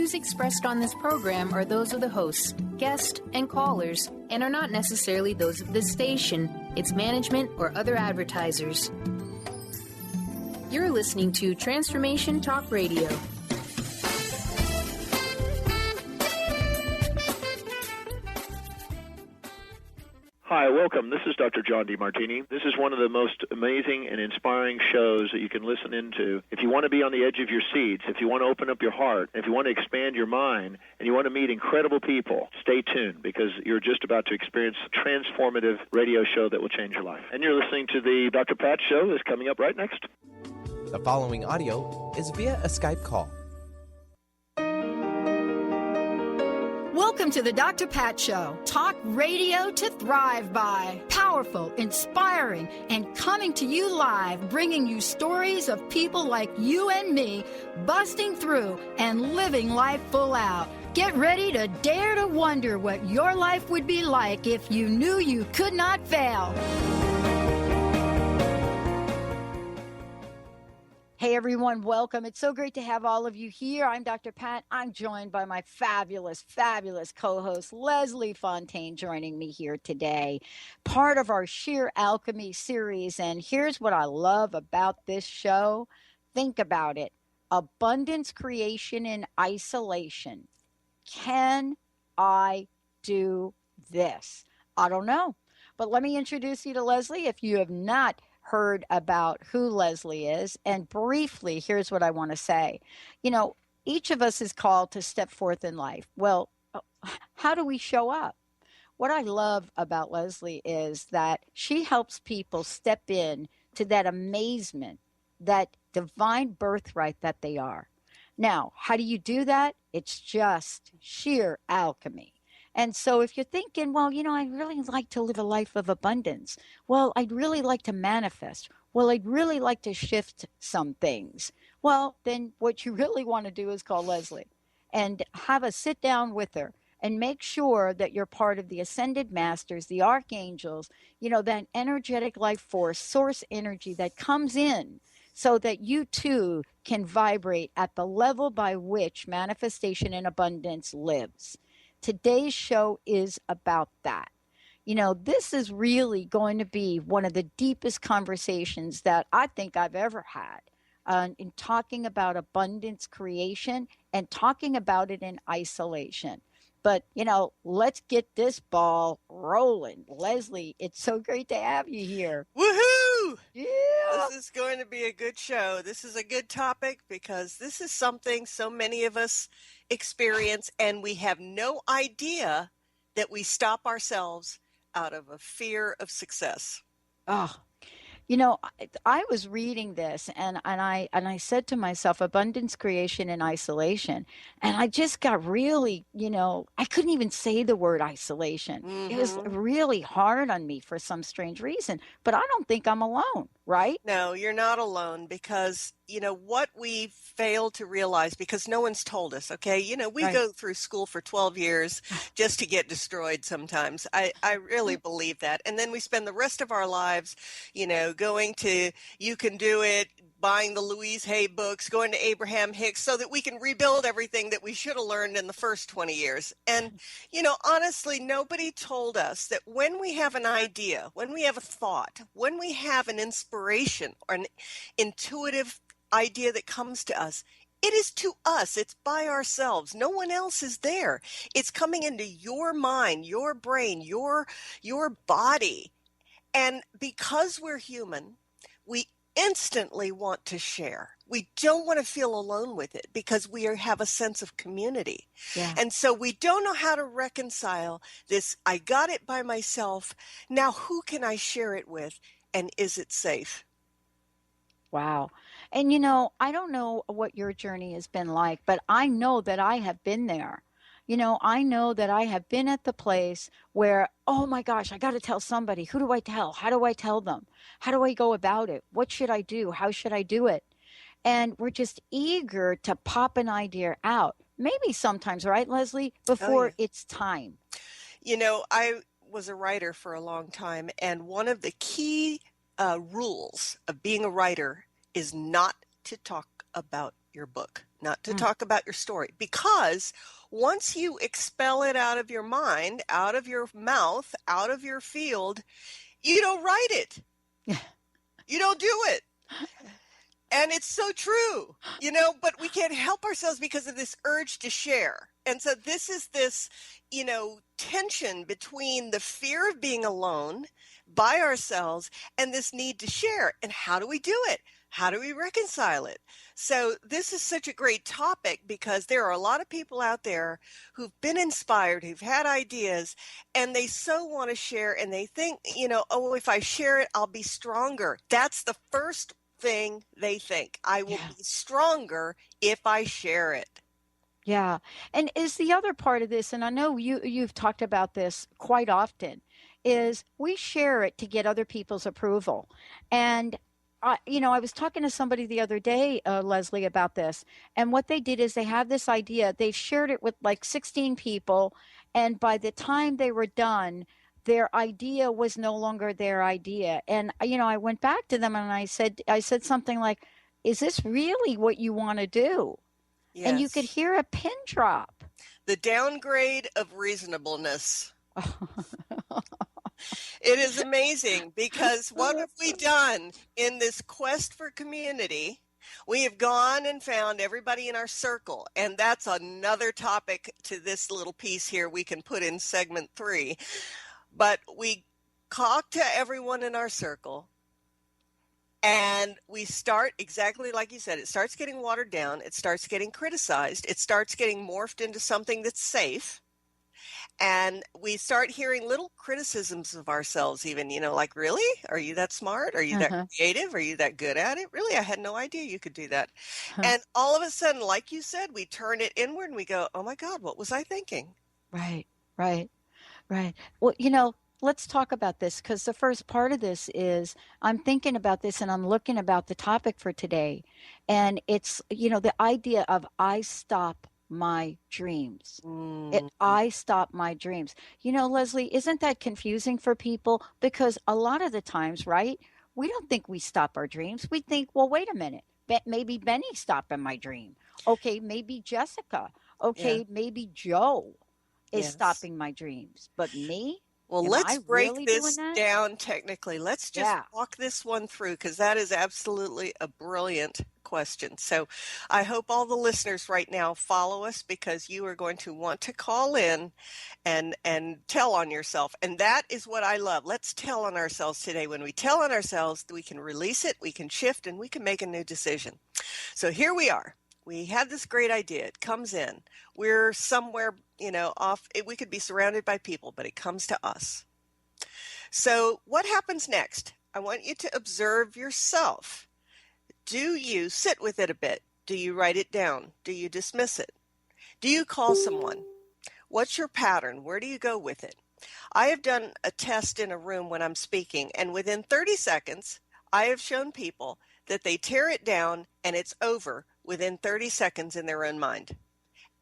views expressed on this program are those of the hosts, guests, and callers, and are not necessarily those of this station, its management, or other advertisers. You're listening to Transformation Talk Radio. Hi, welcome. This is Dr. John DeMartini. This is one of the most amazing and inspiring shows that you can listen into. If you want to be on the edge of your seats, if you want to open up your heart, if you want to expand your mind, and you want to meet incredible people, stay tuned because you're just about to experience a transformative radio show that will change your life. And you're listening to the Dr. Pat Show that's coming up right next. The following audio is via a Skype call. Welcome to the Dr. Pat Show. Talk radio to thrive by. Powerful, inspiring, and coming to you live, bringing you stories of people like you and me busting through and living life full out. Get ready to dare to wonder what your life would be like if you knew you could not fail. Hey everyone, welcome. It's so great to have all of you here. I'm Dr. Pat. I'm joined by my fabulous co-host, Leslie Fonteyne, joining me here today. Part of our Sheer Alchemy series. And here's what I love about this show. Think about it. Abundance creation in isolation. Can I do this? I don't know. But let me introduce you to Leslie if you have not heard about who Leslie is. And briefly, here's what I want to say. You know, each of us is called to step forth in life. Well, how do we show up? What I love about Leslie is that she helps people step in to that amazement, that divine birthright that they are. Now, how do you do that? It's just sheer alchemy. And so if you're thinking, well, you know, I'd really like to live a life of abundance. Well, I'd really like to manifest. Well, I'd really like to shift some things. Well, then what you really want to do is call Leslie and have a sit down with her and make sure that you're part of the ascended masters, the archangels, you know, that energetic life force, source energy that comes in so that you too can vibrate at the level by which manifestation and abundance lives. Today's show is about that. You know, this is really going to be one of the deepest conversations that I think I've ever had in talking about abundance creation and talking about it in isolation. But, you know, let's get this ball rolling. Leslie, it's so great to have you here. Woohoo! Yeah. This is going to be a good show. This is a good topic because this is something so many of us experience, and we have no idea that we stop ourselves out of a fear of success. Oh, you know, I was reading this and I said to myself, abundance creation in isolation. And I just got really, you know, I couldn't even say the word isolation. Mm-hmm. It was really hard on me for some strange reason. But I don't think I'm alone, right? No, you're not alone because, you know, what we fail to realize, because no one's told us, okay? You know, we go through school for 12 years just to get destroyed sometimes. I really believe that. And then we spend the rest of our lives, you know, going to You Can Do It, buying the Louise Hay books, going to Abraham Hicks so that we can rebuild everything that we should have learned in the first 20 years. And, you know, honestly, nobody told us that when we have an idea, when we have a thought, when we have an inspiration or an intuitive idea that comes to us, it is to us. It's by ourselves. No one else is there. It's coming into your mind, your brain, your body. And because we're human, we instantly want to share. We don't want to feel alone with it because we have a sense of community. Yeah. And so we don't know how to reconcile this. I got it by myself. Now, who can I share it with? And is it safe? Wow. And, you know, I don't know what your journey has been like, but I know that I have been there. You know, I know that I have been at the place where, oh my gosh, I got to tell somebody. Who do I tell? How do I tell them? How do I go about it? What should I do? How should I do it? And we're just eager to pop an idea out. Maybe sometimes, right, Leslie, before it's time. You know, I was a writer for a long time, and one of the key rules of being a writer is not to talk about your book, not to talk about your story, because once you expel it out of your mind, out of your mouth, out of your field, you don't write it. You don't do it. And it's so true, but we can't help ourselves because of this urge to share. And so this is this, tension between the fear of being alone by ourselves and this need to share. And how do we do it? How do we reconcile it? So this is such a great topic because there are a lot of people out there who've been inspired, who've had ideas, and they so want to share, and they think, oh, if I share it, I'll be stronger. That's the first thing they think. I will be stronger if I share it. Yeah. And is the other part of this, and I know you've talked about this quite often, is we share it to get other people's approval. And I was talking to somebody the other day, Leslie, about this. And what they did is they have this idea. They shared it with like 16 people. And by the time they were done, their idea was no longer their idea. And, I went back to them and I said something like, is this really what you want to do? Yes. And you could hear a pin drop. The downgrade of reasonableness. It is amazing because what have we done in this quest for community? We have gone and found everybody in our circle, and that's another topic to this little piece here we can put in segment 3. But we talk to everyone in our circle, and we start exactly like you said. It starts getting watered down. It starts getting criticized. It starts getting morphed into something that's safe. And we start hearing little criticisms of ourselves even, like, really? Are you that smart? Are you that creative? Are you that good at it? Really? I had no idea you could do that. And all of a sudden, like you said, we turn it inward and we go, oh my God, what was I thinking? Right. Well, let's talk about this because the first part of this is I'm thinking about this and I'm looking about the topic for today. And it's, the idea of I stop my dreams. I stop my dreams. Leslie, isn't that confusing for people? Because a lot of the times, right, we don't think we stop our dreams. We think, well, wait a minute. Maybe Benny stopping my dream. Okay, maybe Jessica. Okay, maybe Joe is stopping my dreams. But me? Well, let's break this down technically. Let's just walk this one through because that is absolutely a brilliant question. So I hope all the listeners right now follow us because you are going to want to call in and tell on yourself. And that is what I love. Let's tell on ourselves today. When we tell on ourselves, we can release it, we can shift, and we can make a new decision. So here we are. We had this great idea. It comes in. We're somewhere, off. We could be surrounded by people, but it comes to us. So what happens next? I want you to observe yourself. Do you sit with it a bit? Do you write it down? Do you dismiss it? Do you call someone? What's your pattern? Where do you go with it? I have done a test in a room when I'm speaking, and within 30 seconds, I have shown people that they tear it down and it's over within 30 seconds in their own mind.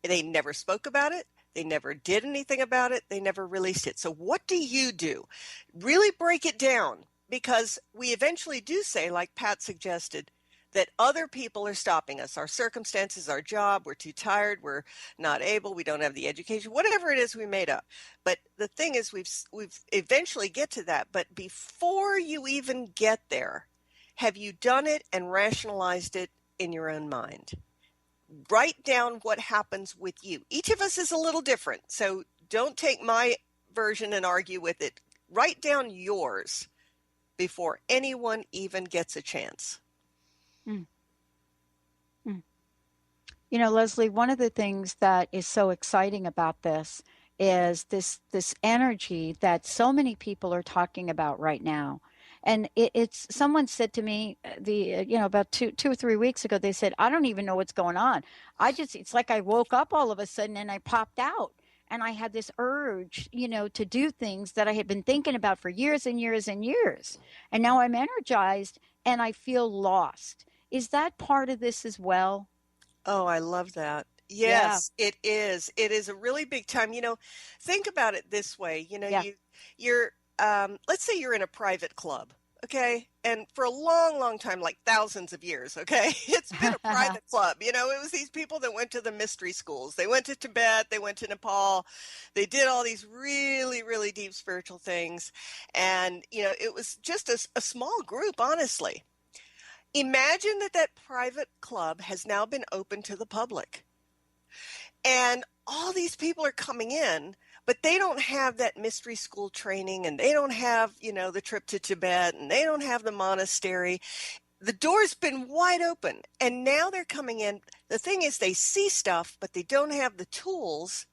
They never spoke about it. They never did anything about it. They never released it. So what do you do? Really break it down because we eventually do say, like Pat suggested, that other people are stopping us. Our circumstances, our job, we're too tired, we're not able, we don't have the education, whatever it is we made up. But the thing is we've eventually get to that. But before you even get there, have you done it and rationalized it in your own mind? Write down what happens with you. Each of us is a little different, so don't take my version and argue with it. Write down yours before anyone even gets a chance. Leslie, one of the things that is so exciting about this is this energy that so many people are talking about right now. And it's someone said to me about two or 3 weeks ago, they said, I don't even know what's going on. It's like I woke up all of a sudden and I popped out and I had this urge, to do things that I had been thinking about for years and years and years. And now I'm energized and I feel lost. Is that part of this as well? Oh, I love that. Yes, it is. It is a really big time. Think about it this way. You're let's say you're in a private club, okay? And for a long, long time, like thousands of years, okay? It's been a private club. It was these people that went to the mystery schools. They went to Tibet, they went to Nepal, they did all these really, really deep spiritual things. And, it was just a small group, honestly. Imagine that private club has now been open to the public. And all these people are coming in, but they don't have that mystery school training, and they don't have, the trip to Tibet, and they don't have the monastery. The door's been wide open, and now they're coming in. The thing is, they see stuff, but they don't have the tools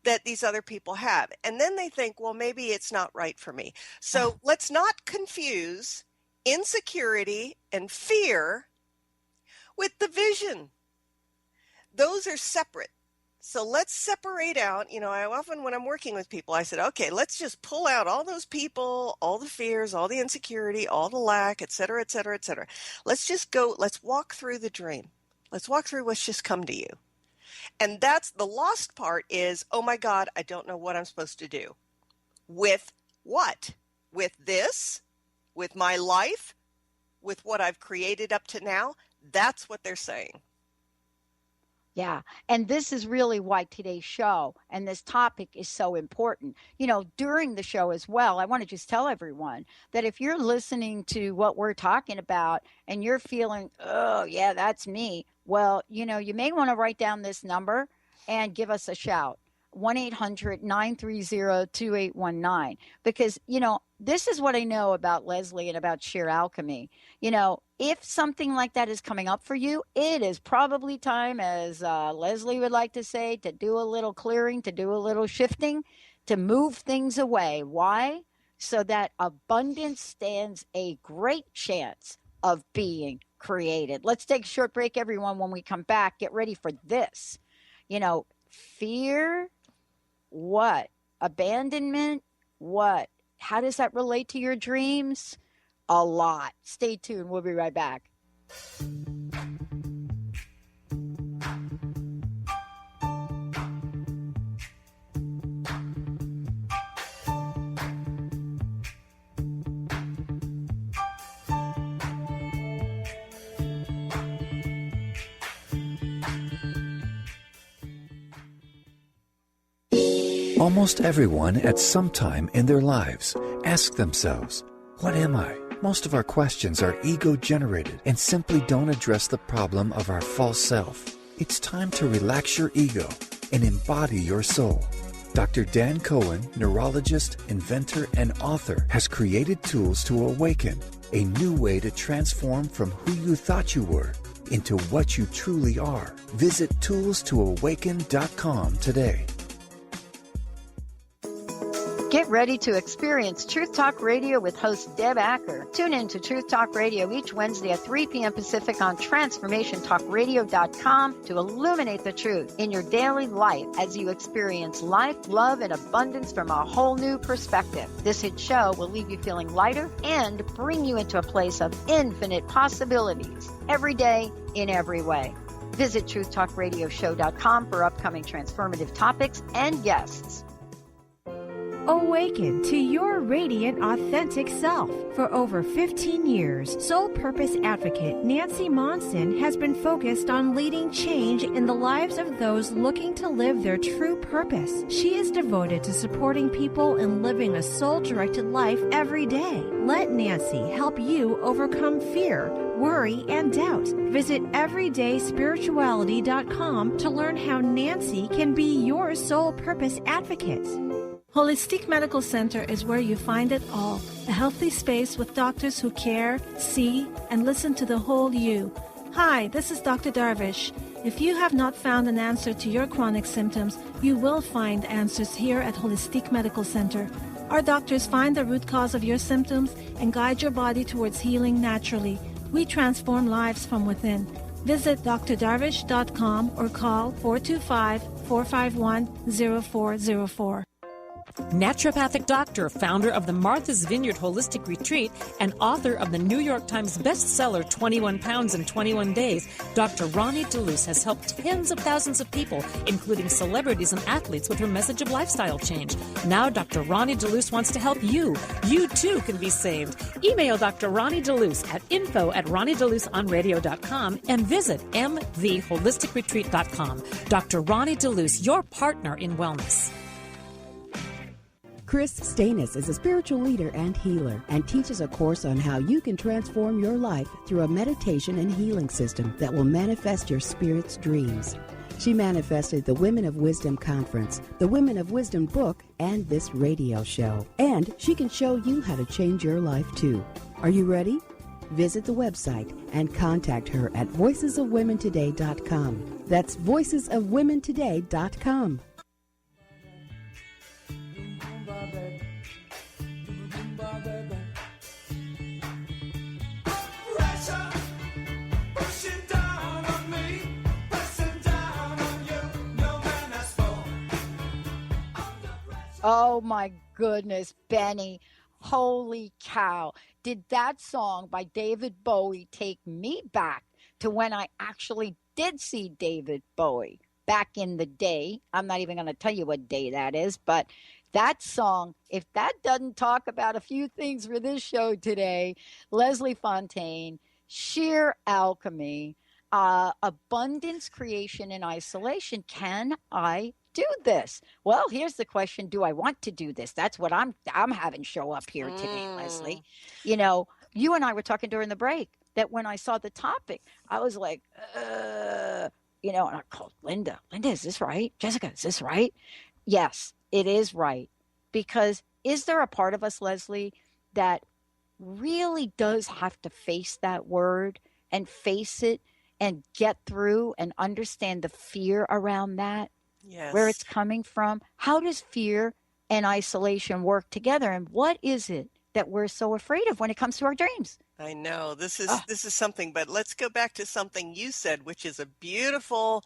that these other people have. And then they think, well, maybe it's not right for me. So let's not confuse insecurity and fear with the vision. Those are separate. So let's separate out, I often, when I'm working with people, I said, okay, let's just pull out all those people, all the fears, all the insecurity, all the lack, et cetera, et cetera, et cetera. Let's walk through the dream. Let's walk through what's just come to you. And that's the lost part is, oh my God, I don't know what I'm supposed to do. With what? With this? With my life? With what I've created up to now? That's what they're saying. Yeah. And this is really why today's show and this topic is so important. During the show as well, I want to just tell everyone that if you're listening to what we're talking about and you're feeling, oh, yeah, that's me. Well, you may want to write down this number and give us a shout. 1-800-930-2819. Because, this is what I know about Leslie and about Sheer Alchemy. If something like that is coming up for you, it is probably time, as Leslie would like to say, to do a little clearing, to do a little shifting, to move things away. Why? So that abundance stands a great chance of being created. Let's take a short break, everyone. When we come back, get ready for this. Fear, what? Abandonment, what? How does that relate to your dreams? A lot. Stay tuned. We'll be right back. Almost everyone at some time in their lives ask themselves, what am I? Most of our questions are ego-generated and simply don't address the problem of our false self. It's time to relax your ego and embody your soul. Dr. Dan Cohen, neurologist, inventor, and author, has created tools to awaken, a new way to transform from who you thought you were into what you truly are. Visit toolstoawaken.com today. Get ready to experience Truth Talk Radio with host Deb Acker. Tune in to Truth Talk Radio each Wednesday at 3 p.m. Pacific on TransformationTalkRadio.com to illuminate the truth in your daily life as you experience life, love, and abundance from a whole new perspective. This hit show will leave you feeling lighter and bring you into a place of infinite possibilities every day in every way. Visit TruthTalkRadioshow.com for upcoming transformative topics and guests. Awaken to your radiant, authentic self. For over 15 years, Soul Purpose Advocate Nancy Monson has been focused on leading change in the lives of those looking to live their true purpose. She is devoted to supporting people in living a soul-directed life every day. Let Nancy help you overcome fear, worry, and doubt. Visit everydayspirituality.com to learn how Nancy can be your soul purpose advocate. Holistic Medical Center is where you find it all. A healthy space with doctors who care, see, and listen to the whole you. Hi, this is Dr. Darvish. If you have not found an answer to your chronic symptoms, you will find answers here at Holistic Medical Center. Our doctors find the root cause of your symptoms and guide your body towards healing naturally. We transform lives from within. Visit drdarvish.com or call 425-451-0404. Naturopathic doctor, founder of the Martha's Vineyard Holistic Retreat, and author of the New York Times bestseller 21 Pounds in 21 Days, Dr. Ronnie DeLuce has helped tens of thousands of people, including celebrities and athletes, with her message of lifestyle change. Now Dr. Ronnie DeLuce wants to help you. You too can be saved. Email Dr. Ronnie DeLuce at info@ronniedeluceonradio.com and visit mtheholisticretreat.com. Dr. Ronnie DeLuce, your partner in wellness. Chris Stanis is a spiritual leader and healer and teaches a course on how you can transform your life through a meditation and healing system that will manifest your spirit's dreams. She manifested the Women of Wisdom Conference, the Women of Wisdom book, and this radio show. And she can show you how to change your life too. Are you ready? Visit the website and contact her at voicesofwomentoday.com. That's voicesofwomentoday.com. Oh my goodness, Benny. Holy cow. Did that song by David Bowie take me back to when I actually did see David Bowie back in the day? I'm not even going to tell you what day that is, but that song, if that doesn't talk about a few things for this show today, Leslie Fonteyne, sheer alchemy, abundance, creation, and isolation. Can I do this? Well, here's the question. Do I want to do this? That's what I'm having show up here today, Leslie. You know, you and I were talking during the break that when I saw the topic, I was like, and I called Linda. Linda, is this right? Jessica, is this right? Yes, it is right. Because is there a part of us, Leslie, that really does have to face that word and face it and get through and understand the fear around that? Yes. Where it's coming from? How does fear and isolation work together? And what is it that we're so afraid of when it comes to our dreams? I know this is something, but let's go back to something you said, which is a beautiful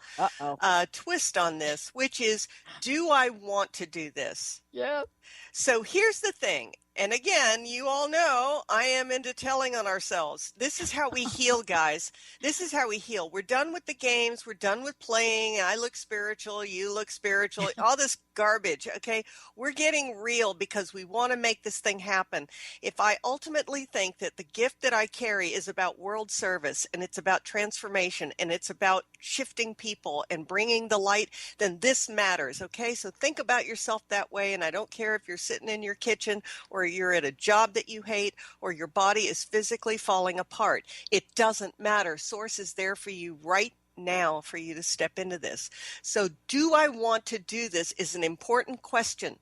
twist on this, which is, do I want to do this? Yeah. So here's the thing. And again, you all know I am into telling on ourselves. This is how we heal, guys. This is how we heal. We're done with the games. We're done with playing. I look spiritual. You look spiritual. All this garbage, okay? We're getting real because we want to make this thing happen. If I ultimately think that the gift that I carry is about world service and it's about transformation and it's about shifting people and bringing the light, then this matters, okay? So think about yourself that way, and I don't care if you're sitting in your kitchen or you're at a job that you hate, or your body is physically falling apart. It doesn't matter. Source is there for you right now for you to step into this. So do I want to do this is an important question.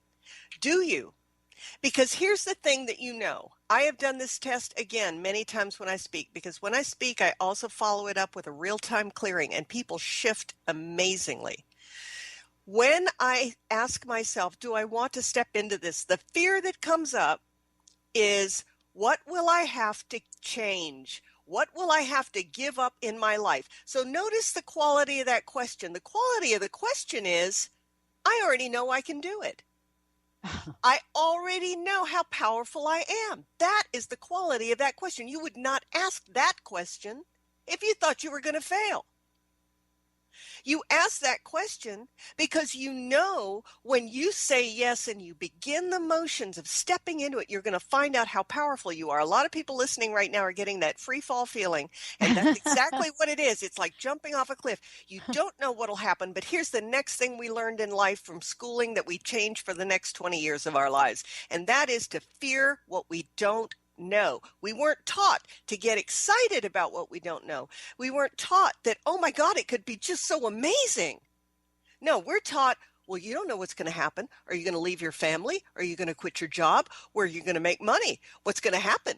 Do you? Because here's the thing that you know. I have done this test again many times when I speak, because when I speak, I also follow it up with a real-time clearing, and people shift amazingly. When I ask myself, do I want to step into this? The fear that comes up is, what will I have to change? What will I have to give up in my life? So notice the quality of that question. The quality of the question is, I already know I can do it. I already know how powerful I am. That is the quality of that question. You would not ask that question if you thought you were going to fail. You ask that question because you know when you say yes and you begin the motions of stepping into it, you're going to find out how powerful you are. A lot of people listening right now are getting that free fall feeling, and that's exactly what it is. It's like jumping off a cliff. You don't know what will happen, but here's the next thing we learned in life from schooling that we change for the next 20 years of our lives, and that is to fear what we don't know. We weren't taught to get excited about what we don't know. We weren't taught that, oh my God, it could be just so amazing. No, we're taught, well, you don't know what's going to happen. Are you going to leave your family? Are you going to quit your job? Where are you going to make money? What's going to happen?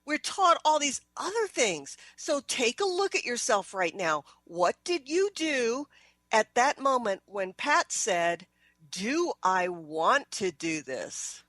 We're taught all these other things. So take a look at yourself right now. What did you do at that moment when Pat said, do I want to do this?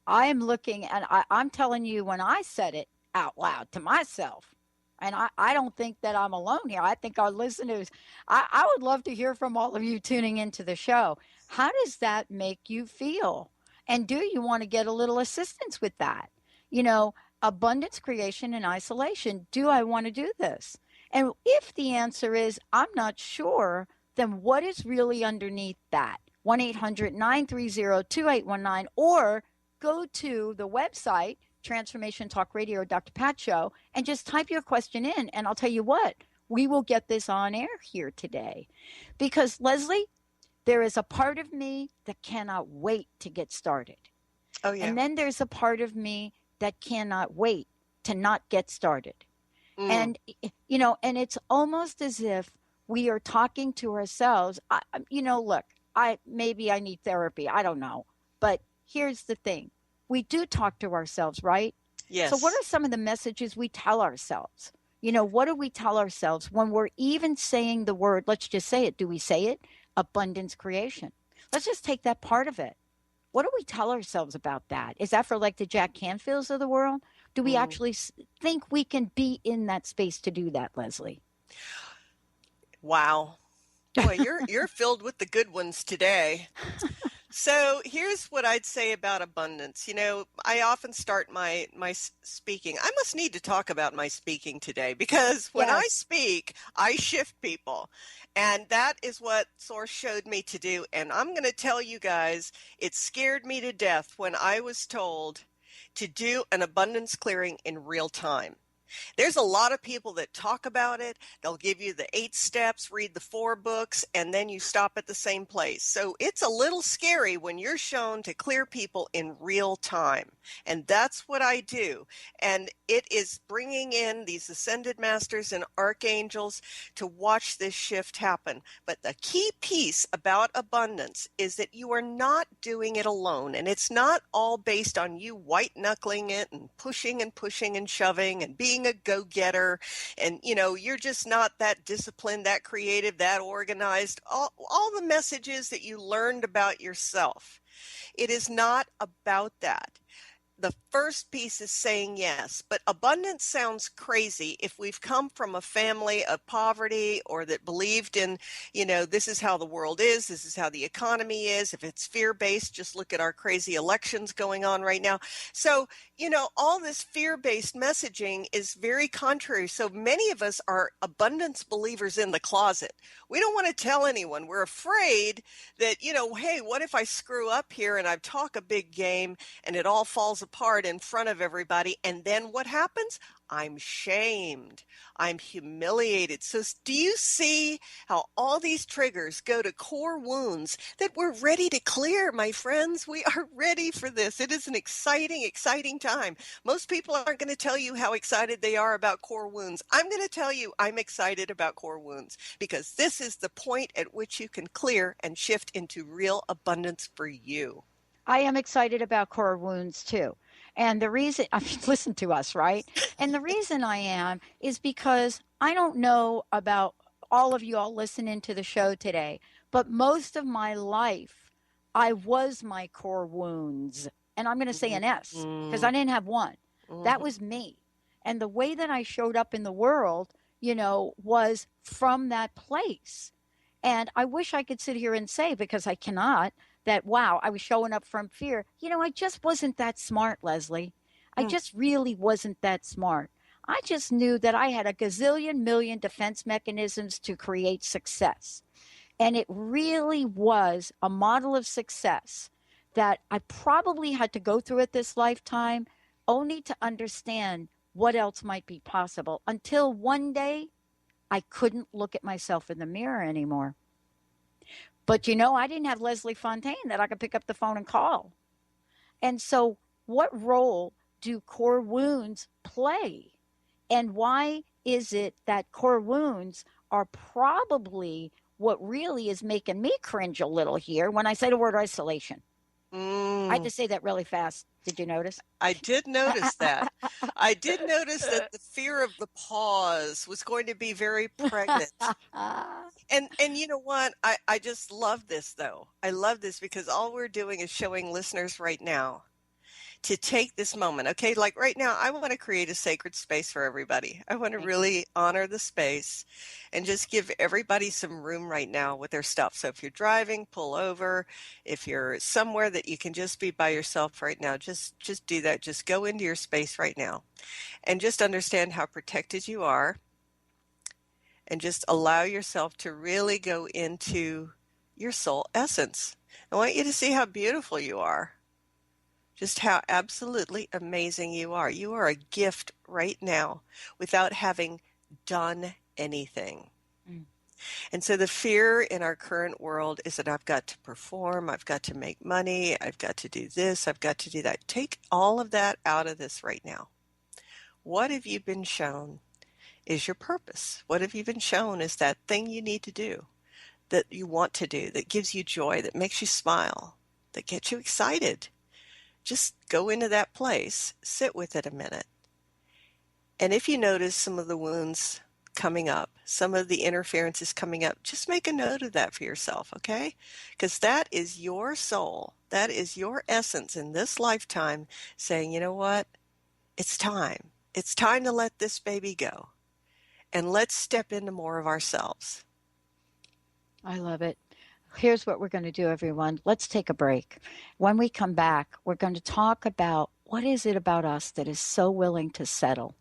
I am looking, and I'm telling you, when I said it out loud to myself, And I don't think that I'm alone here. I think our listeners, I would love to hear from all of you tuning into the show. How does that make you feel? And do you want to get a little assistance with that? You know, abundance creation and isolation. Do I want to do this? And if the answer is, I'm not sure, then what is really underneath that? 1-800-930-2819, or go to the website, Transformation Talk Radio, Dr. Pat Show, and just type your question in. And I'll tell you what, we will get this on air here today. Because, Leslie, there is a part of me that cannot wait to get started. Oh, yeah. And then there's a part of me that cannot wait to not get started. And, you know, and it's almost as if we are talking to ourselves. Look, maybe I need therapy. I don't know. But here's the thing. We do talk to ourselves, right? Yes. So what are some of the messages we tell ourselves? You know, what do we tell ourselves when we're even saying the word, let's just say it. Do we say it? Abundance creation. Let's just take that part of it. What do we tell ourselves about that? Is that for like the Jack Canfields of the world? Do we actually think we can be in that space to do that, Leslie? Wow. Boy, you're filled with the good ones today. So here's what I'd say about abundance. You know, I often start my speaking. I must need to talk about my speaking today, because when I speak, I shift people. And that is what Source showed me to do. And I'm going to tell you guys, it scared me to death when I was told to do an abundance clearing in real time. There's a lot of people that talk about it. They'll give you the 8 steps, read the 4 books, and then you stop at the same place. So it's a little scary when you're shown to clear people in real time. And that's what I do. And it is bringing in these ascended masters and archangels to watch this shift happen. But the key piece about abundance is that you are not doing it alone. And it's not all based on you white knuckling it and pushing and shoving and being a go-getter, and you're just not that disciplined, that creative, that organized, all the messages that you learned about yourself. It is not about that. The first piece is saying yes, but abundance sounds crazy if we've come from a family of poverty, or that believed in, this is how the world is, this is how the economy is. If it's fear-based, just look at our crazy elections going on right now. So, all this fear-based messaging is very contrary. So many of us are abundance believers in the closet. We don't want to tell anyone. We're afraid that, hey, what if I screw up here and I talk a big game and it all falls apart in front of everybody, and then what happens? I'm shamed. I'm humiliated. So do you see how all these triggers go to core wounds that we're ready to clear, my friends? We are ready for this. It is an exciting, exciting time. Most people aren't going to tell you how excited they are about core wounds. I'm going to tell you I'm excited about core wounds, because this is the point at which you can clear and shift into real abundance for you. I am excited about core wounds too. And the reason, listen to us, right? And the reason I am is because I don't know about all of you all listening to the show today, but most of my life, I was my core wounds. And I'm going to say an S, because I didn't have one. That was me. And the way that I showed up in the world, was from that place. And I wish I could sit here and say, because I cannot, that, wow, I was showing up from fear. I just wasn't that smart, Leslie. I just really wasn't that smart. I just knew that I had a gazillion million defense mechanisms to create success. And it really was a model of success that I probably had to go through it this lifetime, only to understand what else might be possible, until one day I couldn't look at myself in the mirror anymore. But, I didn't have Leslie Fonteyne that I could pick up the phone and call. And so what role do core wounds play? And why is it that core wounds are probably what really is making me cringe a little here when I say the word isolation? I had to say that really fast. Did you notice? I did notice that. I did notice that the fear of the pause was going to be very pregnant. And you know what? I just love this, though. I love this because all we're doing is showing listeners right now to take this moment. Okay, like right now, I want to create a sacred space for everybody. I want to really honor the space and just give everybody some room right now with their stuff. So if you're driving, pull over. If you're somewhere that you can just be by yourself right now, just do that. Just go into your space right now and just understand how protected you are, and just allow yourself to really go into your soul essence. I want you to see how beautiful you are. Just how absolutely amazing you are. You are a gift right now without having done anything. And so the fear in our current world is that I've got to perform, I've got to make money, I've got to do this, I've got to do that. Take all of that out of this right now. What have you been shown is your purpose? What have you been shown is that thing you need to do, that you want to do, that gives you joy, that makes you smile, that gets you excited? Just go into that place, sit with it a minute. And if you notice some of the wounds coming up, some of the interferences coming up, just make a note of that for yourself, okay? Because that is your soul. That is your essence in this lifetime saying, you know what? It's time. It's time to let this baby go. And let's step into more of ourselves. I love it. Here's what we're going to do, everyone. Let's take a break. When we come back, we're going to talk about what is it about us that is so willing to settle.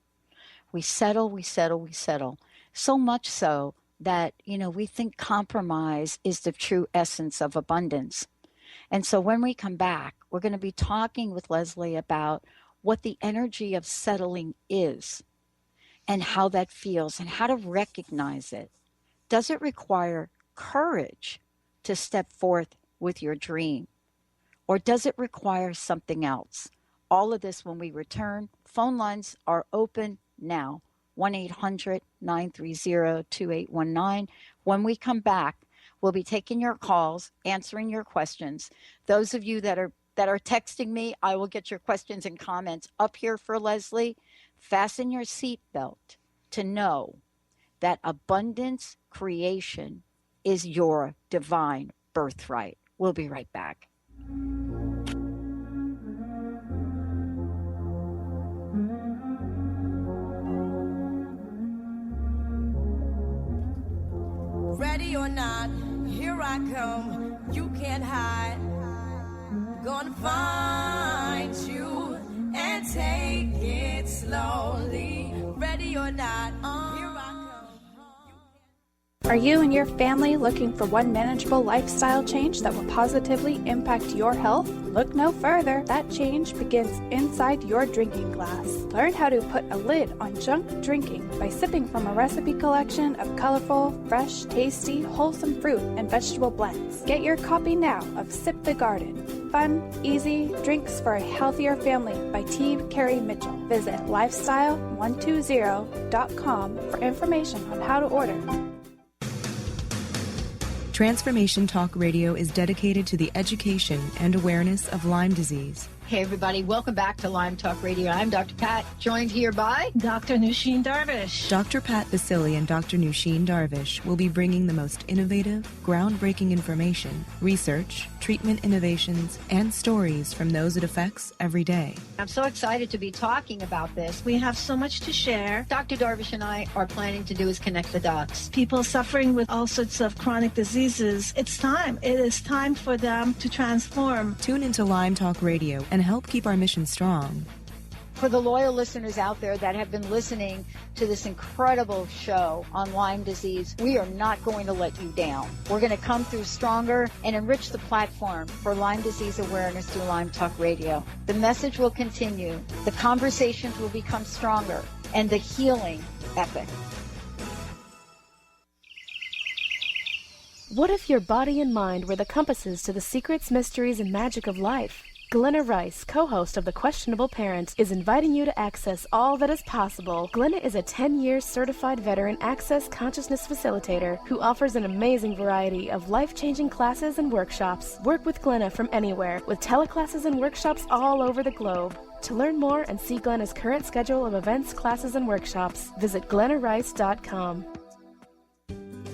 We settle, we settle, we settle. So much so that, we think compromise is the true essence of abundance. And so when we come back, we're going to be talking with Leslie about what the energy of settling is and how that feels and how to recognize it. Does it require courage to step forth with your dream? Or does it require something else? All of this when we return. Phone lines are open now. 1-800-930-2819. When we come back, we'll be taking your calls, answering your questions. Those of you that are texting me, I will get your questions and comments up here for Leslie. Fasten your seatbelt to know that abundance creation is your divine birthright. We'll be right back. Ready or not, here I come. You can't hide. Gonna find you and take it slowly. Ready or not, here I come. Are you and your family looking for one manageable lifestyle change that will positively impact your health? Look no further. That change begins inside your drinking glass. Learn how to put a lid on junk drinking by sipping from a recipe collection of colorful, fresh, tasty, wholesome fruit and vegetable blends. Get your copy now of Sip the Garden. Fun, easy drinks for a healthier family by T. Carey Mitchell. Visit lifestyle120.com for information on how to order. Transformation Talk Radio is dedicated to the education and awareness of Lyme disease. Hey, everybody. Welcome back to Lyme Talk Radio. I'm Dr. Pat, joined here by Dr. Nusheen Darvish. Dr. Pat Basili and Dr. Nusheen Darvish will be bringing the most innovative, groundbreaking information, research, treatment innovations, and stories from those it affects every day. I'm so excited to be talking about this. We have so much to share. Dr. Darvish and I are planning to do is connect the dots. People suffering with all sorts of chronic diseases, it's time. It is time for them to transform. Tune into Lyme Talk Radio and help keep our mission strong. For the loyal listeners out there that have been listening to this incredible show on Lyme disease, we are not going to let you down. We're going to come through stronger and enrich the platform for Lyme disease awareness through Lyme Talk Radio. The message will continue, the conversations will become stronger, and the healing epic. What if your body and mind were the compasses to the secrets, mysteries, and magic of life? Glenna Rice, co-host of The Questionable Parent, is inviting you to access all that is possible. Glenna is a 10-year certified veteran access consciousness facilitator who offers an amazing variety of life-changing classes and workshops. Work with Glenna from anywhere, with teleclasses and workshops all over the globe. To learn more and see Glenna's current schedule of events, classes, and workshops, visit glennarice.com.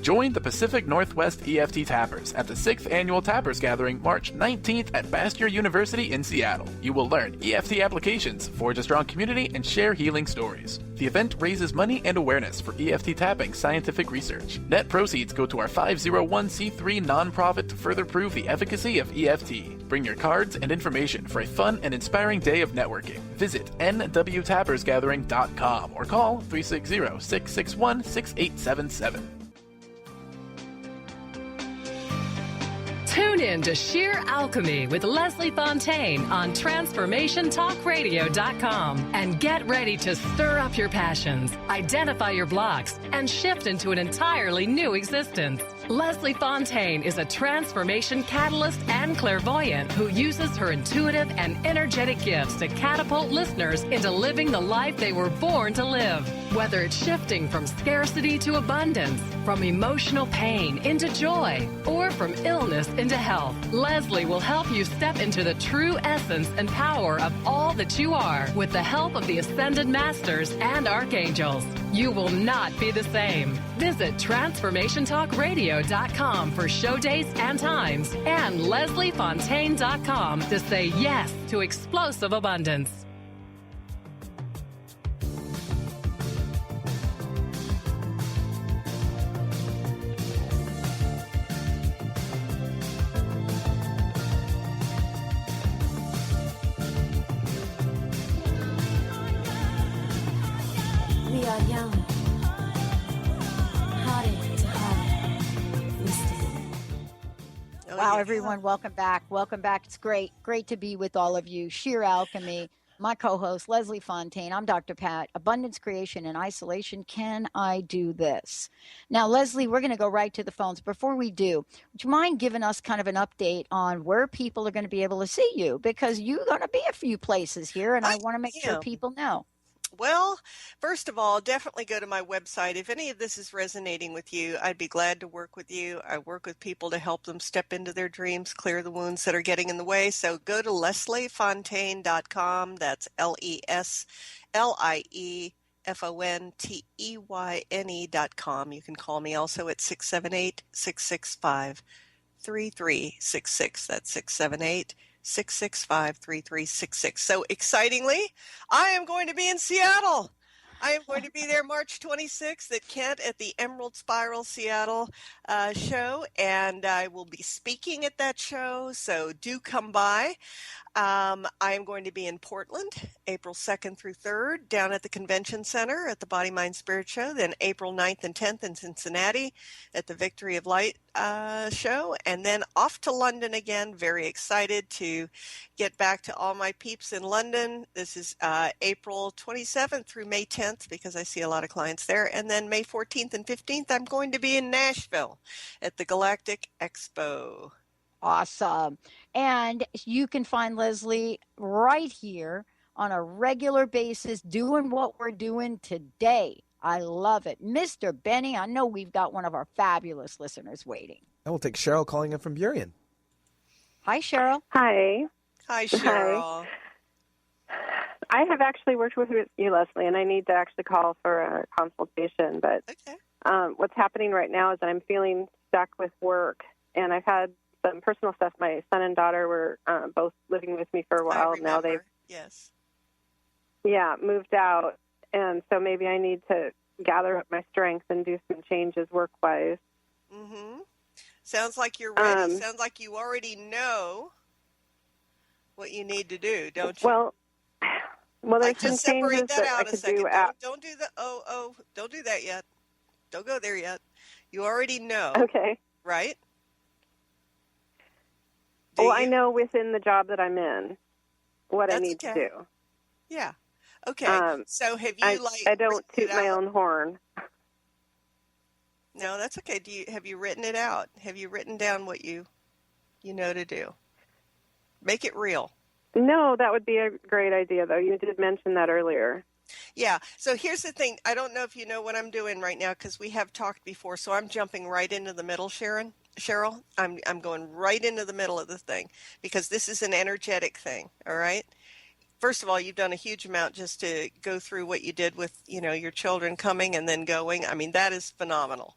Join the Pacific Northwest EFT Tappers at the 6th Annual Tappers Gathering, March 19th at Bastyr University in Seattle. You will learn EFT applications, forge a strong community, and share healing stories. The event raises money and awareness for EFT tapping scientific research. Net proceeds go to our 501c3 nonprofit to further prove the efficacy of EFT. Bring your cards and information for a fun and inspiring day of networking. Visit nwtappersgathering.com or call 360-661-6877. Tune in to Sheer Alchemy with Leslie Fonteyne on TransformationTalkRadio.com and get ready to stir up your passions, identify your blocks, and shift into an entirely new existence. Leslie Fonteyne is a transformation catalyst and clairvoyant who uses her intuitive and energetic gifts to catapult listeners into living the life they were born to live. Whether it's shifting from scarcity to abundance, from emotional pain into joy, or from illness into health, Leslie will help you step into the true essence and power of all that you are with the help of the Ascended Masters and Archangels. You will not be the same. Visit TransformationTalkRadio.com for show dates and times and LeslieFontaine.com to say yes to explosive abundance. We are young, hearted to heart, Wow, everyone, welcome back. Welcome back. It's great to be with all of you. Sheer Alchemy, my co-host, Leslie Fonteyne. I'm Dr. Pat. Abundance, creation, and isolation. Can I do this? Now, Leslie, we're going to go right to the phones. Before we do, would you mind giving us kind of an update on where people are going to be able to see you? Because you're going to be a few places here, and I want to make sure people know. Well, first of all, definitely go to my website. If any of this is resonating with you, I'd be glad to work with you. I work with people to help them step into their dreams, clear the wounds that are getting in the way. So go to LeslieFontaine.com. That's LeslieFonteyne.com. You can call me also at 678-665-3366. That's 678-665-3366. So excitingly, I am going to be in Seattle. I am going to be there March 26th at Kent at the Emerald Spiral Seattle show, and I will be speaking at that show, so do come by. I am going to be in Portland, April 2nd through 3rd, down at the Convention Center at the Body, Mind, Spirit show, then April 9th and 10th in Cincinnati at the Victory of Light show, and then off to London again. Very excited to get back to all my peeps in London. This is April 27th through May 10th because I see a lot of clients there, and then May 14th and 15th I'm going to be in Nashville at the Galactic Expo. Awesome. And you can find Leslie right here on a regular basis doing what we're doing today. I love it. Mr. Benny, I know we've got one of our fabulous listeners waiting. And we'll take Cheryl calling in from Burien. Hi, Cheryl. Hi. Hi, Cheryl. Hi. I have actually worked with you, Leslie, and I need to actually call for a consultation. But what's happening right now is that I'm feeling stuck with work, and I've had some personal stuff. My son and daughter were both living with me for a while. Now they've moved out, and so maybe I need to gather up my strength and do some changes work-wise. Mm-hmm. Sounds like you're ready. Sounds like you already know what you need to do, don't you? Well, there's some just separate changes that out I a second. do Don't do the don't do that yet. Don't go there yet. You already know. Okay. Right? I know within the job that I'm in what I need to do. Yeah. Okay. So have you I don't toot my own horn. No, that's okay. Have you written it out? Have you written down what you know to do? Make it real. No, that would be a great idea, though. You did mention that earlier. Yeah. So here's the thing. I don't know if you know what I'm doing right now because we have talked before. So I'm jumping right into the middle, Cheryl. I'm going right into the middle of the thing because this is an energetic thing. All right. First of all, you've done a huge amount just to go through what you did with, your children coming and then going. I mean, that is phenomenal.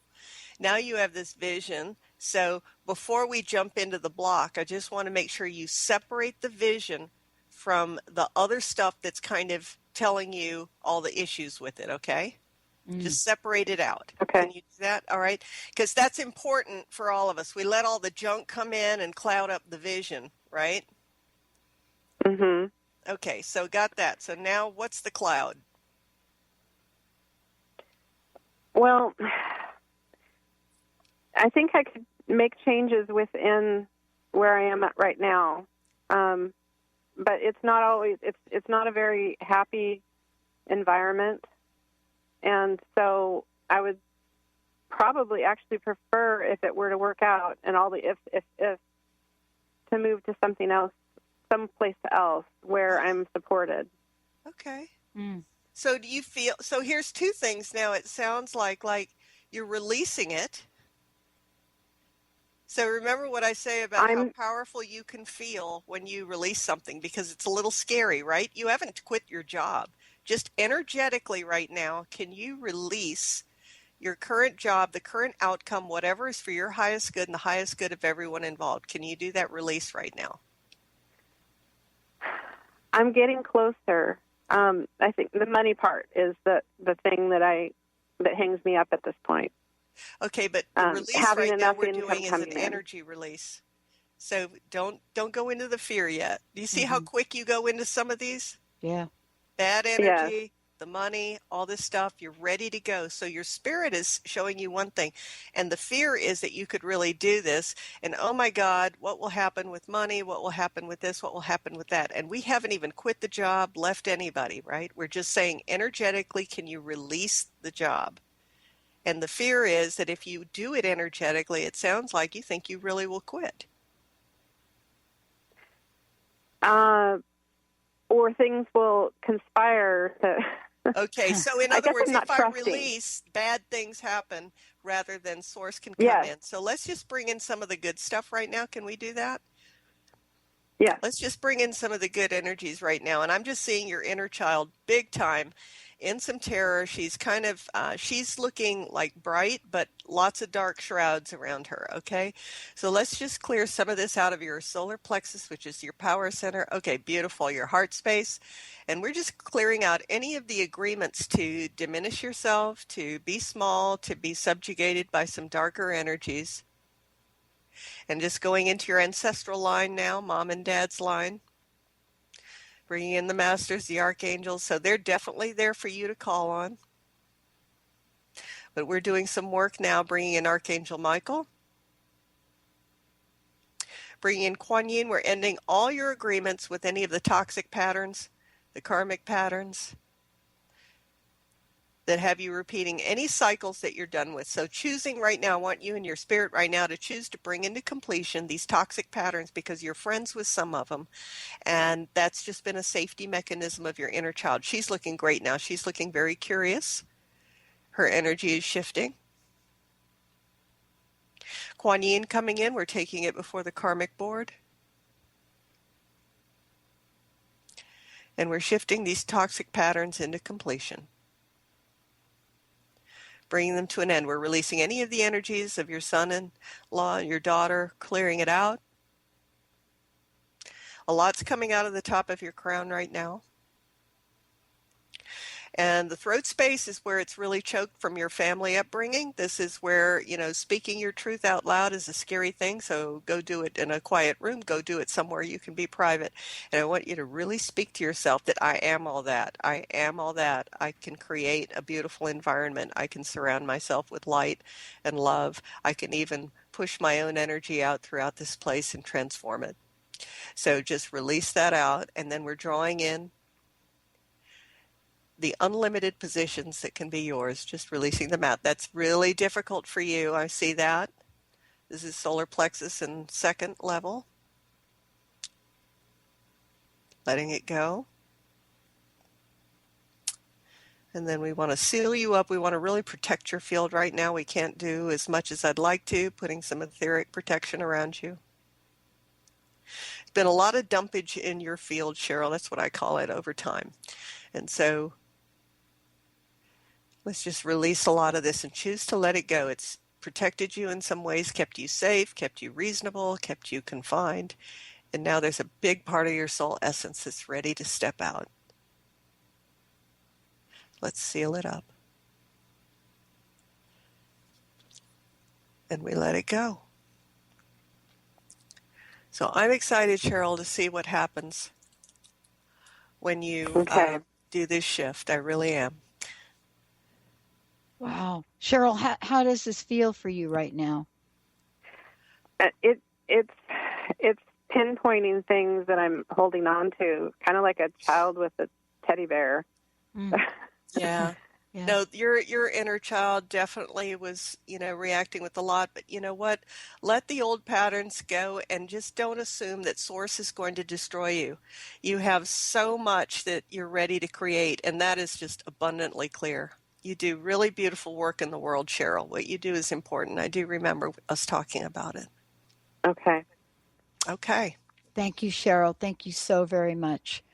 Now you have this vision. So before we jump into the block, I just want to make sure you separate the vision from the other stuff that's kind of telling you all the issues with it, okay? Just separate it out. Okay. Can you do that? All right? Because that's important for all of us. We let all the junk come in and cloud up the vision, right? Mm-hmm. Okay, so got that. So now what's the cloud? Well, I think I could make changes within where I am at right now. But it's not always, it's not a very happy environment. And so I would probably actually prefer, if it were to work out and all the if, to move to something else, someplace else where I'm supported. Okay. So do you feel, so here's two things now. It sounds like you're releasing it. So remember what I say about how powerful you can feel when you release something, because it's a little scary, right? You haven't quit your job. Just energetically right now, can you release your current job, the current outcome, whatever is for your highest good and the highest good of everyone involved? Can you do that release right now? I'm getting closer. I think the money part is the thing that hangs me up at this point. Okay, but the release right now we're doing is an in. energy release. So don't go into the fear yet. Do you see how quick you go into some of these? Yeah. Bad energy, the money, all this stuff, you're ready to go. So your spirit is showing you one thing. And the fear is that you could really do this. And oh my God, what will happen with money? What will happen with this? What will happen with that? And we haven't even quit the job, left anybody, right? We're just saying energetically, can you release the job? And the fear is that if you do it energetically, it sounds like you think you really will quit. Or things will conspire to... Okay, so in other words, if I release, bad things happen rather than source can come in. So let's just bring in some of the good stuff right now. Can we do that? Yeah. Let's just bring in some of the good energies right now. And I'm just seeing your inner child big time in some terror. She's kind of, she's looking like bright, but lots of dark shrouds around her, okay? So let's just clear some of this out of your solar plexus, which is your power center. Okay, beautiful, your heart space. And we're just clearing out any of the agreements to diminish yourself, to be small, to be subjugated by some darker energies. And just going into your ancestral line now, mom and dad's line. Bringing in the masters, the archangels. So they're definitely there for you to call on. But we're doing some work now, bringing in Archangel Michael. Bringing in Kuan Yin. We're ending all your agreements with any of the toxic patterns, the karmic patterns that have you repeating any cycles that you're done with. So choosing right now, I want you and your spirit right now to choose to bring into completion these toxic patterns because you're friends with some of them. And that's just been a safety mechanism of your inner child. She's looking great now. She's looking very curious. Her energy is shifting. Kuan Yin coming in. We're taking it before the karmic board. And we're shifting these toxic patterns into completion. Bringing them to an end. We're releasing any of the energies of your son-in-law, your daughter, clearing it out. A lot's coming out of the top of your crown right now. And the throat space is where it's really choked from your family upbringing. This is where, speaking your truth out loud is a scary thing. So go do it in a quiet room. Go do it somewhere you can be private. And I want you to really speak to yourself that I am all that. I am all that. I can create a beautiful environment. I can surround myself with light and love. I can even push my own energy out throughout this place and transform it. So just release that out. And then we're drawing in the unlimited positions that can be yours, just releasing them out. That's really difficult for you. I see that. This is solar plexus and second level. Letting it go. And then we want to seal you up. We want to really protect your field right now. We can't do as much as I'd like to, putting some etheric protection around you. There's been a lot of dumpage in your field, Cheryl. That's what I call it over time. And so let's just release a lot of this and choose to let it go. It's protected you in some ways, kept you safe, kept you reasonable, kept you confined. And now there's a big part of your soul essence that's ready to step out. Let's seal it up. And we let it go. So I'm excited, Cheryl, to see what happens when you do this shift. I really am. Wow. Cheryl, how does this feel for you right now? It's pinpointing things that I'm holding on to, kind of like a child with a teddy bear. Yeah. No, your inner child definitely was, reacting with a lot. But you know what? Let the old patterns go and just don't assume that Source is going to destroy you. You have so much that you're ready to create, and that is just abundantly clear. You do really beautiful work in the world, Cheryl. What you do is important. I do remember us talking about it. Okay. Thank you, Cheryl. Thank you so very much.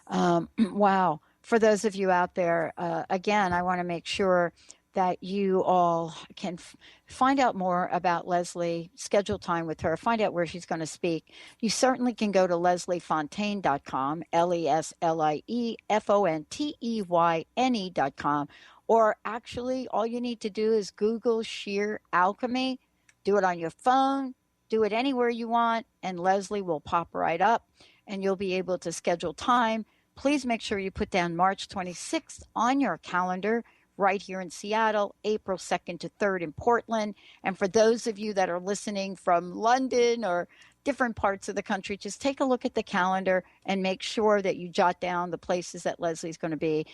Wow. For those of you out there, again, I want to make sure that you all can find out more about Leslie, schedule time with her, find out where she's going to speak. You certainly can go to lesliefonteyne.com, LeslieFonteyne.com, or actually all you need to do is Google Sheer Alchemy, do it on your phone, do it anywhere you want, and Leslie will pop right up, and you'll be able to schedule time. Please make sure you put down March 26th on your calendar right here in Seattle, April 2nd to 3rd in Portland. And for those of you that are listening from London or different parts of the country, just take a look at the calendar and make sure that you jot down the places that Leslie's going to be.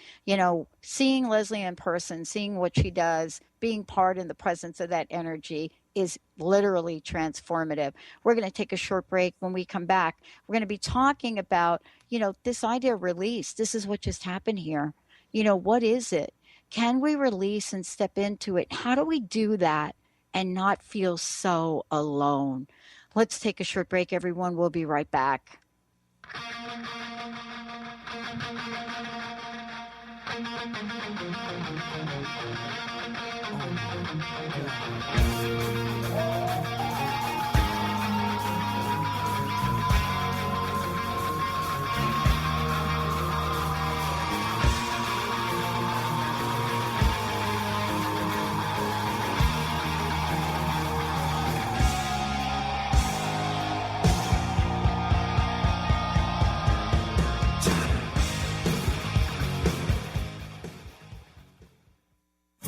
Seeing Leslie in person, seeing what she does, being part in the presence of that energy is literally transformative. We're going to take a short break. When we come back, we're going to be talking about, this idea of release. This is what just happened here. What is it? Can we release and step into it? How do we do that and not feel so alone? Let's take a short break, everyone. We'll be right back.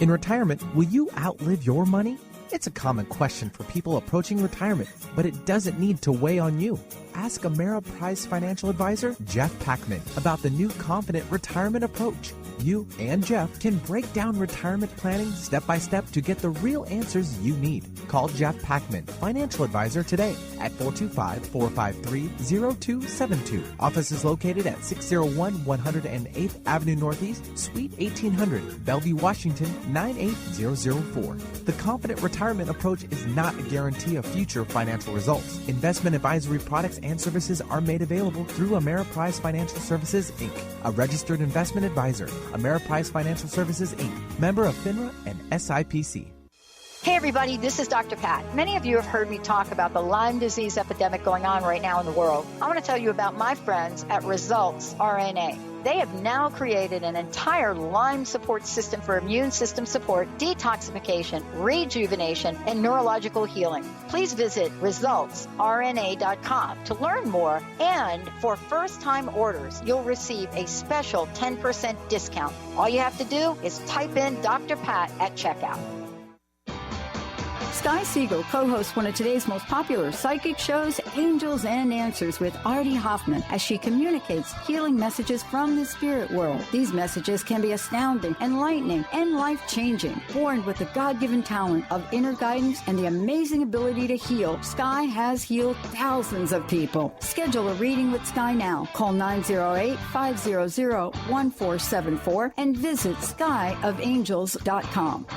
In retirement, will you outlive your money? It's a common question for people approaching retirement, but it doesn't need to weigh on you. Ask Ameriprise financial advisor Jeff Packman about the new Confident Retirement Approach. You and Jeff can break down retirement planning step by step to get the real answers you need. Call Jeff Packman, financial advisor, today at 425-453-0272. Office is located at 601 108th Avenue Northeast, Suite 1800, Bellevue, Washington, 98004. The Confident Retirement Approach is not a guarantee of future financial results. Investment advisory products and services are made available through Ameriprise Financial Services, Inc., a registered investment advisor. Ameriprise Financial Services, Inc., member of FINRA and SIPC. Hey everybody, this is Dr. Pat. Many of you have heard me talk about the Lyme disease epidemic going on right now in the world. I want to tell you about my friends at Results RNA. They have now created an entire Lyme support system for immune system support, detoxification, rejuvenation, and neurological healing. Please visit resultsrna.com to learn more, and for first-time orders, you'll receive a special 10% discount. All you have to do is type in Dr. Pat at checkout. Sky Siegel co-hosts one of today's most popular psychic shows, Angels and Answers, with Artie Hoffman, as she communicates healing messages from the spirit world. These messages can be astounding, enlightening, and life-changing. Born with the God-given talent of inner guidance and the amazing ability to heal, Sky has healed thousands of people. Schedule a reading with Sky now. Call 908-500-1474 and visit skyofangels.com.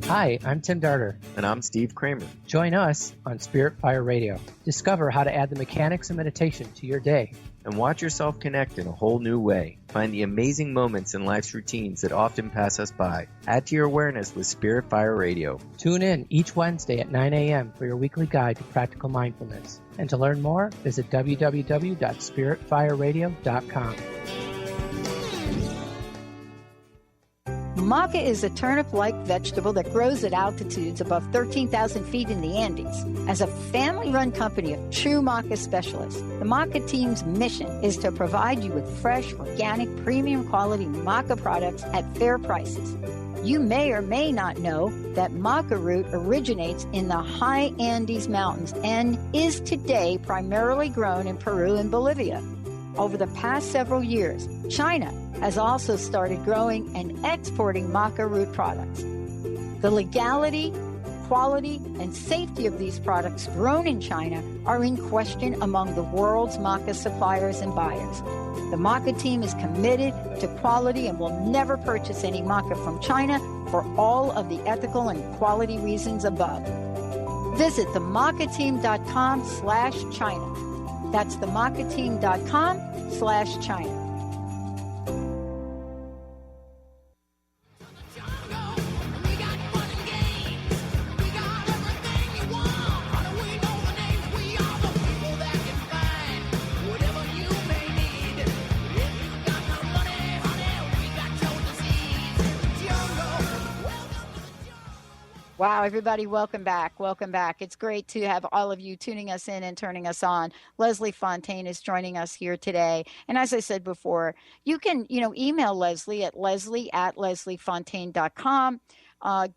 Hi, I'm Tim Darter. And I'm Steve Kramer. Join us on Spirit Fire Radio. Discover how to add the mechanics of meditation to your day. and watch yourself connect in a whole new way. Find the amazing moments in life's routines that often pass us by. Add to your awareness with Spirit Fire Radio. Tune in each Wednesday at 9 a.m. for your weekly guide to practical mindfulness. And to learn more, visit www.spiritfireradio.com. Maca is a turnip-like vegetable that grows at altitudes above 13,000 feet in the Andes. As a family-run company of true maca specialists, the maca team's mission is to provide you with fresh, organic, premium-quality maca products at fair prices. You may or may not know that maca root originates in the high Andes Mountains and is today primarily grown in Peru and Bolivia. Over the past several years, China has also started growing and exporting maca root products. The legality, quality, and safety of these products grown in China are in question among the world's maca suppliers and buyers. The maca team is committed to quality and will never purchase any maca from China for all of the ethical and quality reasons above. Visit themacateam.com/China. That's themacateam.com/China. Wow, everybody, welcome back. Welcome back. It's great to have all of you tuning us in and turning us on. Leslie Fonteyne is joining us here today. And as I said before, you can, email Leslie at leslie@lesliefontaine.com.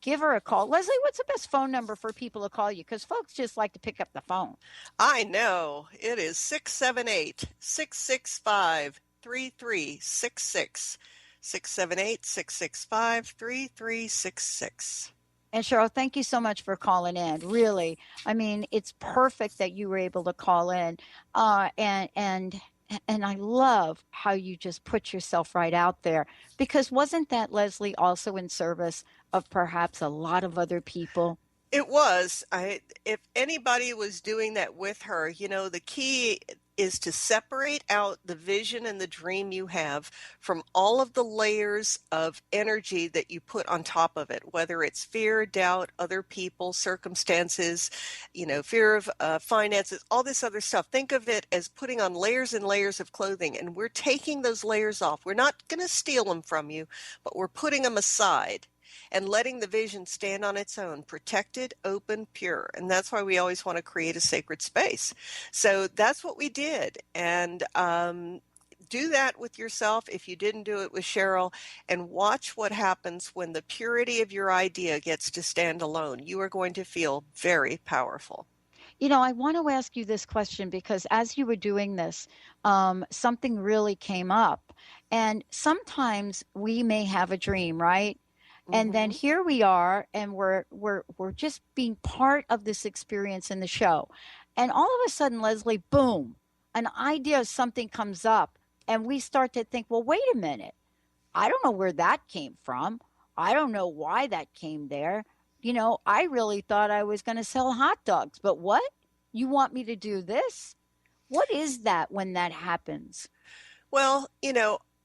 Give her a call. Leslie, what's the best phone number for people to call you? Because folks just like to pick up the phone. I know. It is 678-665-3366. 678-665-3366. And Cheryl, thank you so much for calling in. Really, I mean, it's perfect that you were able to call in. And I love how you just put yourself right out there, because wasn't that, Leslie, also in service of perhaps a lot of other people? It was. If anybody was doing that with her, the key is to separate out the vision and the dream you have from all of the layers of energy that you put on top of it, whether it's fear, doubt, other people, circumstances, fear of finances, all this other stuff. Think of it as putting on layers and layers of clothing, and we're taking those layers off. We're not going to steal them from you, but we're putting them aside and letting the vision stand on its own, protected, open, pure. And that's why we always want to create a sacred space. So that's what we did. And do that with yourself if you didn't do it with Cheryl, and watch what happens when the purity of your idea gets to stand alone. You are going to feel very powerful. I want to ask you this question, because as you were doing this, something really came up. And sometimes we may have a dream, right? And then here we are, and we're just being part of this experience in the show. And all of a sudden, Leslie, boom, an idea of something comes up, and we start to think, well, wait a minute. I don't know where that came from. I don't know why that came there. I really thought I was going to sell hot dogs, but what? You want me to do this? What is that when that happens? Well,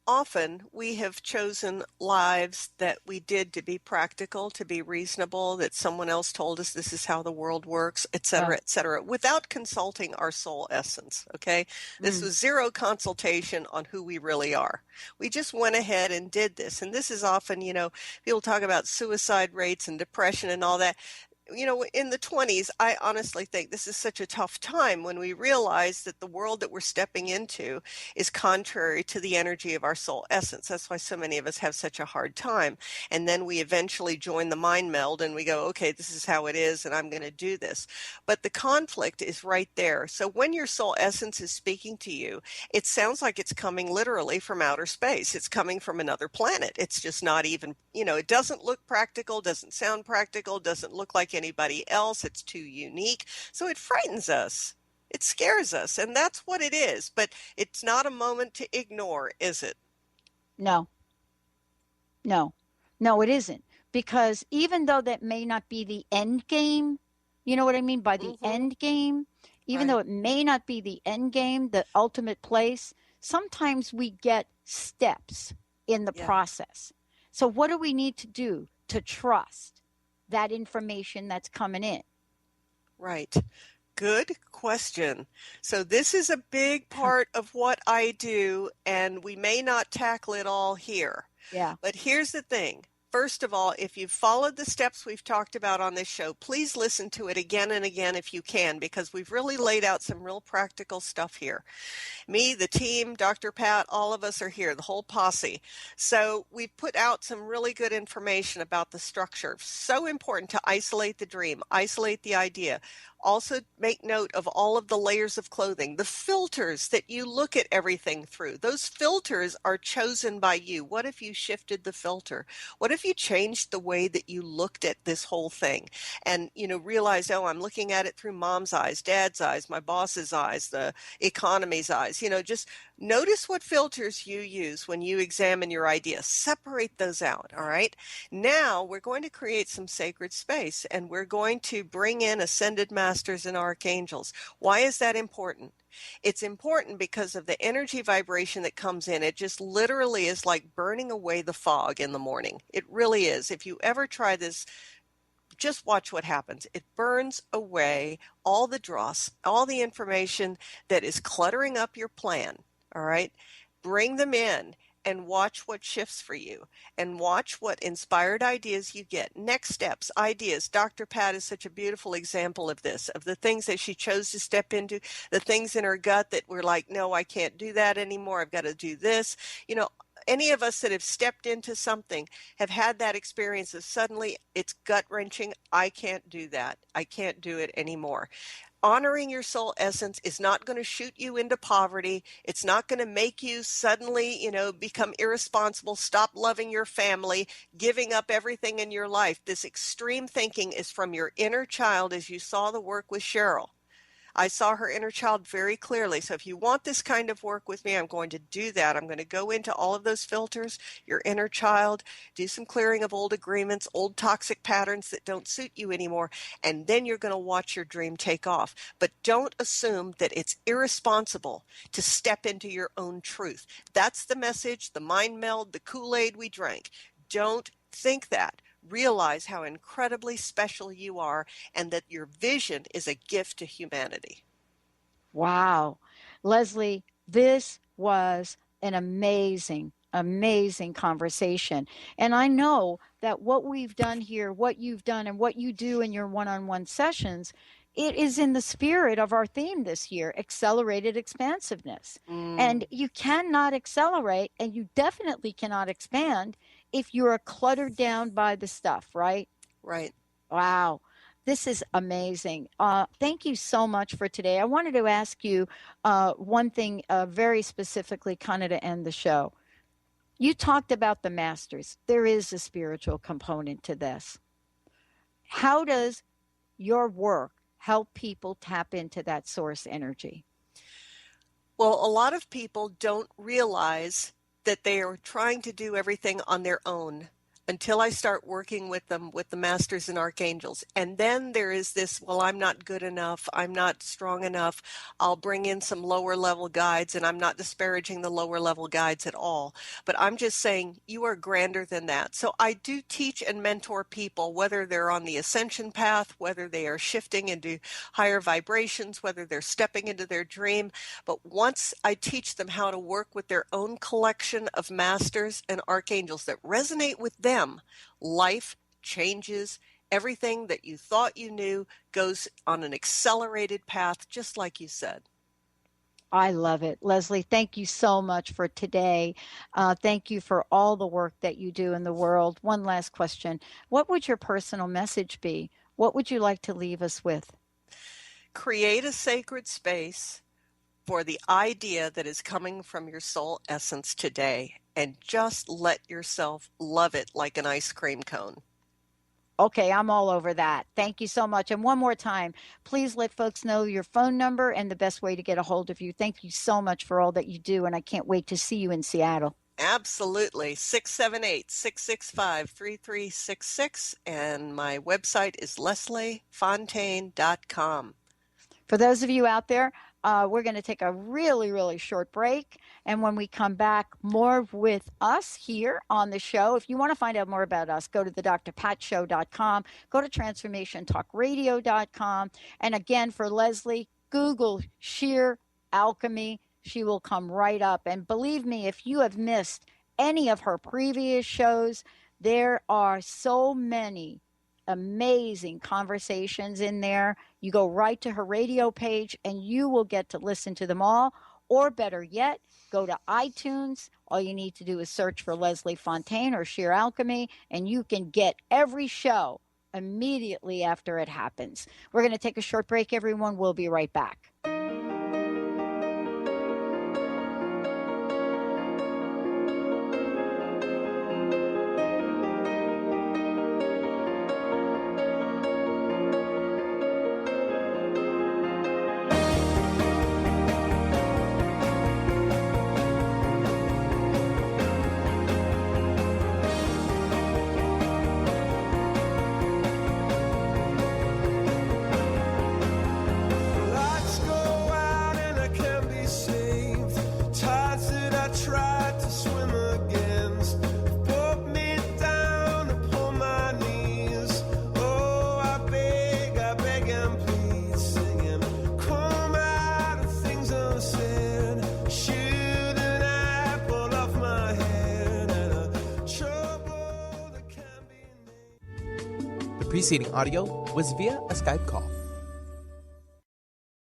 often we have chosen lives that we did to be practical, to be reasonable, that someone else told us this is how the world works, et cetera, without consulting our soul essence, okay? This was zero consultation on who we really are. We just went ahead and did this. And this is often, people talk about suicide rates and depression and all that. In the 20s, I honestly think this is such a tough time when we realize that the world that we're stepping into is contrary to the energy of our soul essence. That's why so many of us have such a hard time. And then we eventually join the mind meld and we go, okay, this is how it is, and I'm going to do this. But the conflict is right there. So when your soul essence is speaking to you, it sounds like it's coming literally from outer space. It's coming from another planet. It's just not even, it doesn't look practical, doesn't sound practical, doesn't look like anybody else. It's too unique. So it frightens us. It scares us. And that's what it is. But it's not a moment to ignore, is it? No, it isn't. Because even though that may not be the end game, you know what I mean by the end game, even though it may not be the end game, the ultimate place, sometimes we get steps in the process. So what do we need to do to trust that information that's coming in? Right. Good question. So this is a big part of what I do, and we may not tackle it all here. Yeah. But here's the thing. First of all, if you've followed the steps we've talked about on this show, please listen to it again and again if you can, because we've really laid out some real practical stuff here. Me, the team, Dr. Pat, all of us are here, the whole posse. So we've put out some really good information about the structure. So important to isolate the dream, isolate the idea. Also make note of all of the layers of clothing, the filters that you look at everything through. Those filters are chosen by you. What if you shifted the filter? What if you changed the way that you looked at this whole thing and, realized, oh, I'm looking at it through mom's eyes, dad's eyes, my boss's eyes, the economy's eyes. Just notice what filters you use when you examine your idea. Separate those out, all right? Now we're going to create some sacred space, and we're going to bring in ascended masters and archangels. Why is that important? It's important because of the energy vibration that comes in. It just literally is like burning away the fog in the morning. It really is. If you ever try this, just watch what happens. It burns away all the dross, all the information that is cluttering up your plan, all right? Bring them in and watch what shifts for you and watch what inspired ideas you get. Next steps, ideas. Dr. Pat is such a beautiful example of this, of the things that she chose to step into, the things in her gut that were like, no, I can't do that anymore. I've got to do this. Any of us that have stepped into something have had that experience of suddenly it's gut-wrenching. I can't do that. I can't do it anymore. Honoring your soul essence is not going to shoot you into poverty. It's not going to make you suddenly, become irresponsible, stop loving your family, giving up everything in your life. This extreme thinking is from your inner child, as you saw the work with Cheryl. I saw her inner child very clearly. So if you want this kind of work with me, I'm going to do that. I'm going to go into all of those filters, your inner child, do some clearing of old agreements, old toxic patterns that don't suit you anymore, and then you're going to watch your dream take off. But don't assume that it's irresponsible to step into your own truth. That's the message, the mind meld, the Kool-Aid we drank. Don't think that. Realize how incredibly special you are and that your vision is a gift to humanity. Wow. Leslie, this was an amazing conversation. And I know that what we've done here, what you've done, and what you do in your one-on-one sessions, it is in the spirit of our theme this year, accelerated expansiveness. And you cannot accelerate, and you definitely cannot expand if you're cluttered down by the stuff, right? Right. Wow. This is amazing. Thank you so much for today. I wanted to ask you one thing very specifically, kind of to end the show. You talked about the masters. There is a spiritual component to this. How does your work help people tap into that source energy? Well, a lot of people don't realize that they are trying to do everything on their own until I start working with them, with the masters and archangels. And then there is this, well, I'm not good enough. I'm not strong enough. I'll bring in some lower level guides, and I'm not disparaging the lower level guides at all. But I'm just saying you are grander than that. So I do teach and mentor people, whether they're on the ascension path, whether they are shifting into higher vibrations, whether they're stepping into their dream. But once I teach them how to work with their own collection of masters and archangels that resonate with them, life changes. Everything that you thought you knew goes on an accelerated path, just like you said. I love it. Leslie, thank you so much for today. Thank you for all the work that you do in the world. One last question. What would your personal message be? What would you like to leave us with? Create a sacred space for the idea that is coming from your soul essence today, and just let yourself love it like an ice cream cone. Okay, I'm all over that. Thank you so much. And one more time, please let folks know your phone number and the best way to get a hold of you. Thank you so much for all that you do, and I can't wait to see you in Seattle. Absolutely. 678-665-3366, and my website is lesliefontaine.com. For those of you out there, we're going to take a really, really short break. And when we come back, more with us here on the show. If you want to find out more about us, go to the drpatshow.com, go to transformationtalkradio.com. And again, for Leslie, Google Sheer Alchemy. She will come right up. And believe me, if you have missed any of her previous shows, there are so many amazing conversations in there. You go right to her radio page and you will get to listen to them all. Or better yet, go to iTunes. All you need to do is search for Leslie Fonteyne or Sheer Alchemy, and you can get every show immediately after it happens. We're going to take a short break, everyone. We'll be right back. Preceding audio was via a Skype call.